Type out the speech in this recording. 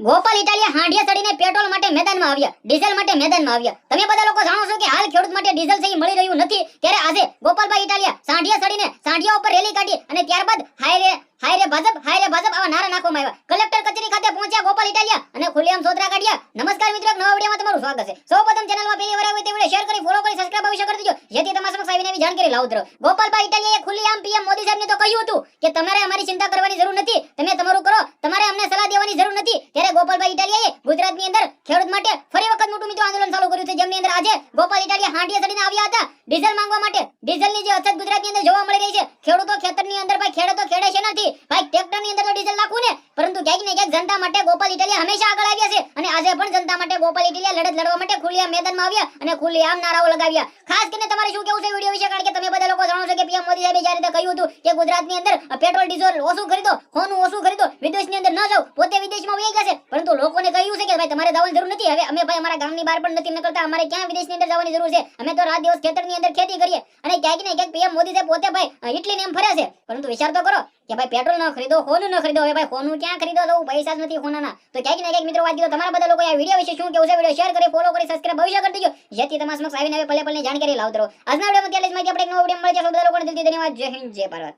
ગોપાલ ઇટાલિયા હાંડિયા ચડીને પેટ્રોલ માટે મેદાનમાં આવ્યા, ડીઝલ માટે મેદાનમાં આવ્યા. તમે બધા લોકો જાણો છો કે હાલ ખેડૂત માટે ડીઝલ સહી મળી રહ્યું નથી, ત્યારે આજે ગોપાલભાઈ ઇટાલિયા સાંઢિયા ચડીને સાંઢિયા ઉપર રેલી કાઢી અને ત્યારબાદ હાય રે ભાજપ આવા નારા નાખવામાં આવ્યા. કલેક્ટર કચેરી ખાતે પહોંચ્યા ગોપાલ ઇટાલિયા અને ખુલ્લેઆમ સોદરા કાઢ્યા. નમસ્કાર મિત્રો, એક નવા વિડિયોમાં તમારું સ્વાગત છે. સૌપ્રથમ ચેનલમાં પહેલી વાર આવે તો વિડિયો શેર કરી, ફોલો કરી, સબસ્ક્રાઇબ અવશ્ય કરી દેજો, જેથી તમારા સમક્ષ આવીને એવી જાણકારી લાવતો રહું. ગોપાલભાઈ ઇટાલિયાએ ખુલ્લેઆમ પીએમ મોદી સાહેબને તો કહ્યું હતું કે તમારે અમારી ચિંતા કરવાની જરૂર નથી, તમે તમારું કરો, તમારે અમને સલાહ દેવાની જરૂર નથી. ત્યારે ગોપાલભાઈ ઇટાલિયાએ ગુજરાતની અંદર ખેડૂત માટે ફરી વખત મોટું મિત્રો આંદોલન ચાલુ કર્યું છે, જેમની અંદર આજે ગોપાલ ઇટાલિયા હાંડિયા ચડીને આવ્યા હતા ડીઝલ માંગવા માટે. ડીઝલની જે અછત ગુજરાતની અંદર જોવા મળી રહી છે, ખેડૂતો ખેતરની અંદર ભાઈ ખેડે તો ખેડે છે નથી ભાઈ, ટ્રેક્ટરની અંદર તો ડીઝલ નાખવું ને, પરંતુ ક્યાંક ને ક્યાંક જનતા માટે ગોપાલ ઇટાલિયા હંમેશા આગળ આવ્યા છે અને આજે પણ જનતા માટે ગોપાલ ઇટાલિયા લડત લડવા માટે ખુલ્લેઆમ મેદાનમાં આવ્યા અને ખુલ્લેઆમ નારાઓ લગાવ્યા. ખાસ કરીને તમારે શું કેવું છે વિડિયો વિશે, કારણ કે તમે બધા લોકો જાણો છો કે પીએમ મોદી સાહેબે જ્યારે કહ્યું હતું કે ગુજરાતની અંદર પેટ્રોલ ડીઝલ ઓછું ખરીદો, સોનું ઓછું ખરીદો, વિદેશની અંદર ન જાઓ, પોતે વિદેશમાં વહી ગયા છે, પરંતુ લોકોને કહ્યું છે કે ભાઈ તમારે જવાની જરૂર નથી. હવે અમે ભાઈ અમારા ગામની બહાર પણ નથી નીકળતા, અમારે ક્યાં વિદેશની અંદર જવાની જરૂર છે, અમે તો રાત દિવસ ખેતરની અંદર ખેતી કરીએ. અને ક્યાંક ને ક્યાંક પીએમ મોદી સાહેબ પોતે ભાઈ ઇટલીને એમ ફરે છે, પરંતુ વિચાર તો કરો કે ભાઈ પેટ્રોલ ન ખરીદો, સોનું ન ખરીદો. હવે ભાઈ સોનું ક્યાં ખરીદો, તો પૈસા જ નથી સોનાના. તો ક્યાંક ને ક્યાંક મિત્રો વાત દીધો, તમારા બધા લોકો આ વિડિયો વિશે શું કેવું છે, વિડિયો શેર કરી, ફોલો કરી, સબસ્ક્રાઇબ અવશ્ય કરી દેજો, જેથી તમારા સમક્ષ આવીને હવે પલે પલની જાણકારી લાવતો રહો. આજના વિડિયોમાં ત્યારે જ માહિતી આપણે એક નવો વિડિયો મળે છે. બધા લોકોને દિલથી ધન્યવાદ. જય હિન્દ, જય ભારત.